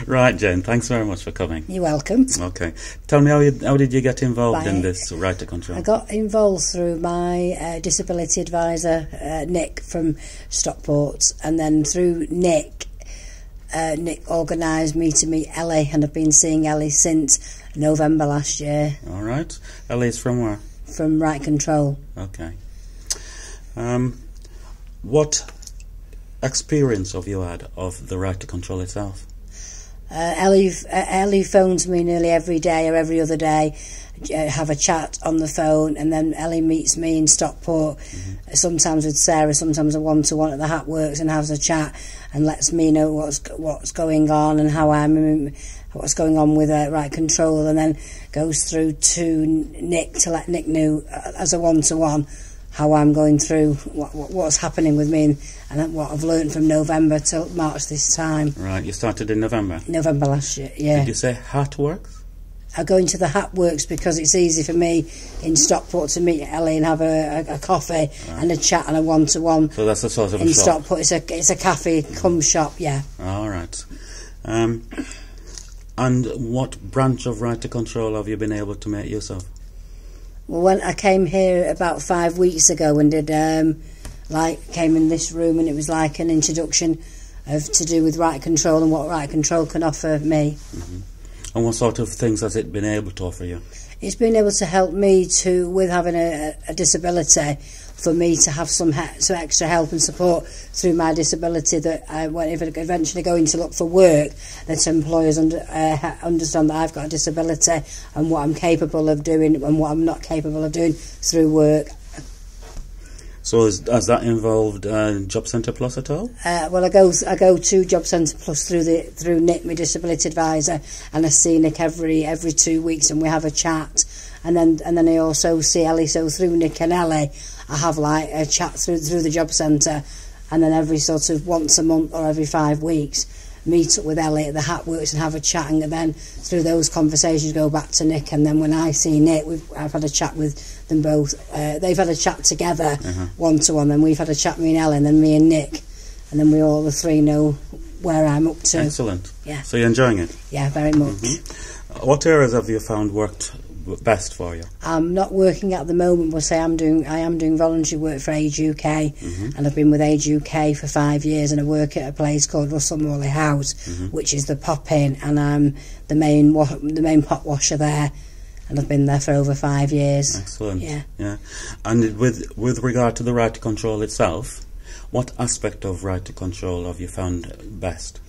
Right, Jane, thanks very much for coming. You're welcome. Okay. Tell me, how did you get involved in this right to control? I got involved through my disability advisor, Nick, from Stockport, and then through Nick organised me to meet Ellie, and I've been seeing Ellie since November last year. All right. Ellie's from where? From Right Control. Okay. What experience have you had of the right to control itself? Ellie phones me nearly every day or every other day, have a chat on the phone, and then Ellie meets me in Stockport, sometimes with Sarah, sometimes a one-to-one at the Hat Works, and has a chat and lets me know what's going on and what's going on with Right Control, and then goes through to Nick to let Nick know as a one-to-one how I'm going through, what's happening with me, and what I've learned from November till March this time. Right, you started in November? November last year, yeah. Did you say Hat Works? I go into the Hat Works because it's easy for me in Stockport to meet Ellie and have a coffee and a chat and a one-to-one. So that's a sort of in a shop? Stockport, it's a cafe come shop, yeah. All right. And what branch of Right to Control have you been able to make use of? Well, when I came here about 5 weeks ago and did came in this room, and it was like an introduction to do with Right Control and what Right Control can offer me. And what sort of things has it been able to offer you? It's been able to help me with having a disability, for me to have some extra help and support through my disability, that if I eventually going to look for work, that employers understand that I've got a disability and what I'm capable of doing and what I'm not capable of doing through work. So has that involved Jobcentre Plus at all? Well, I go to Jobcentre Plus through Nick, my disability advisor, and I see Nick every 2 weeks, and we have a chat. And then I also see Ellie. So through Nick and Ellie, I have like a chat through the job centre, and then every sort of once a month or every 5 weeks, meet up with Ellie at the Hat Works and have a chat, and then through those conversations go back to Nick, and then when I see Nick, I've had a chat with them both. They've had a chat together, one-to-one, and we've had a chat, me and Ellie, and then me and Nick, and then we all the three know where I'm up to. Excellent. Yeah. So you're enjoying it? Yeah, very much. What areas have you found worked best for you? I'm not working at the moment, but I am doing voluntary work for Age UK, and I've been with Age UK for 5 years, and I work at a place called Russell Morley House, which is the pop-in, and I'm the main pot washer there, and I've been there for over 5 years. Excellent. Yeah. And with regard to the Right to Control itself, what aspect of Right to Control have you found best?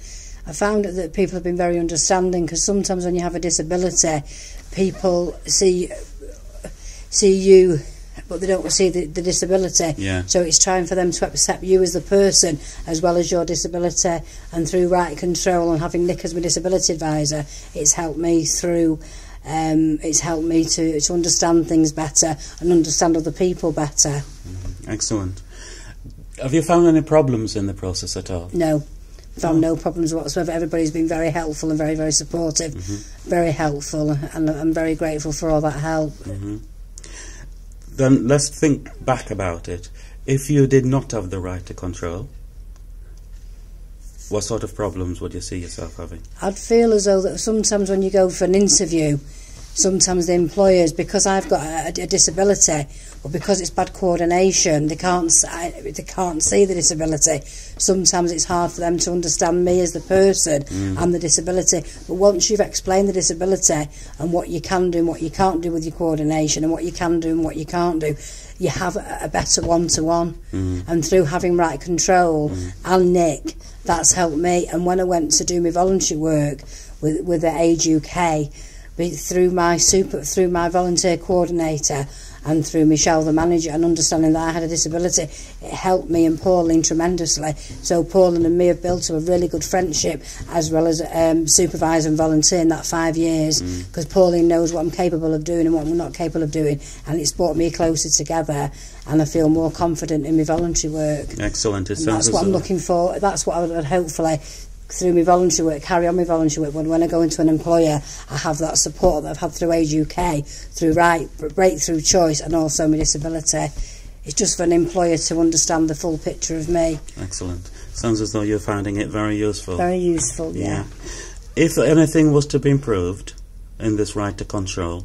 I found that people have been very understanding, because sometimes when you have a disability, people see you, but they don't see the disability. Yeah. So it's trying for them to accept you as the person as well as your disability. And through Right Control and having Nick as my disability advisor, it's helped me through. It's helped me to understand things better and understand other people better. Excellent. Have you found any problems in the process at all? No. Found no problems whatsoever. Everybody's been very helpful and very, very supportive. Very helpful, and I'm very grateful for all that help. Then let's think back about it. If you did not have the Right to Control, what sort of problems would you see yourself having? I'd feel as though that sometimes when you go for an interview, sometimes the employers, because I've got a disability, or because it's bad coordination, they can't see the disability. Sometimes it's hard for them to understand me as the person and the disability. But once you've explained the disability and what you can do and what you can't do with your coordination, and what you can do and what you can't do, you have a better one-to-one. And through having Right Control and Nick, that's helped me. And when I went to do my voluntary work with the Age UK, through my volunteer coordinator and through Michelle the manager, and understanding that I had a disability, it helped me and Pauline tremendously. So Pauline and me have built a really good friendship, as well as supervise and volunteer in that 5 years, because Pauline knows what I'm capable of doing and what I'm not capable of doing, and it's brought me closer together, and I feel more confident in my voluntary work. Excellent. That's what I'm looking for. That's what I would hopefully, through my voluntary work, carry on my voluntary work. When I go into an employer, I have that support that I've had through Age UK, through Breakthrough Choice, and also my disability. It's just for an employer to understand the full picture of me. Excellent. Sounds as though you're finding it very useful. Very useful, yeah. If anything was to be improved in this right to control,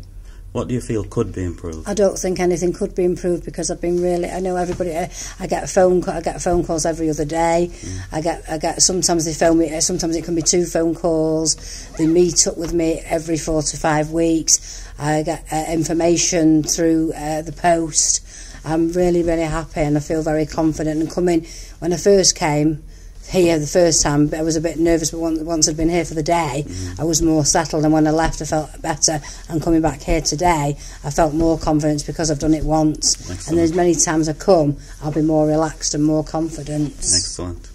what do you feel could be improved? I don't think anything could be improved because I've been really. I know everybody. I get phone calls every other day. I get. Sometimes they phone me. Sometimes it can be 2 phone calls. They meet up with me every 4 to 5 weeks. I get information through the post. I'm really, really happy, and I feel very confident. And coming when I first came here the first time, I was a bit nervous, but once I'd been here for the day, I was more settled, and when I left I felt better, and coming back here today I felt more confidence because I've done it once. Excellent. And there's many times I come, I'll be more relaxed and more confident. Excellent.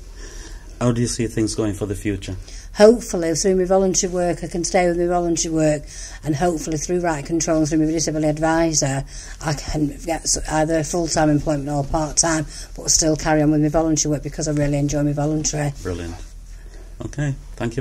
How do you see things going for the future? Hopefully through my voluntary work I can stay with my voluntary work, and hopefully through right control and through my disability advisor I can get either full-time employment or part-time, but still carry on with my voluntary work because I really enjoy my voluntary. Brilliant. Okay, thank you.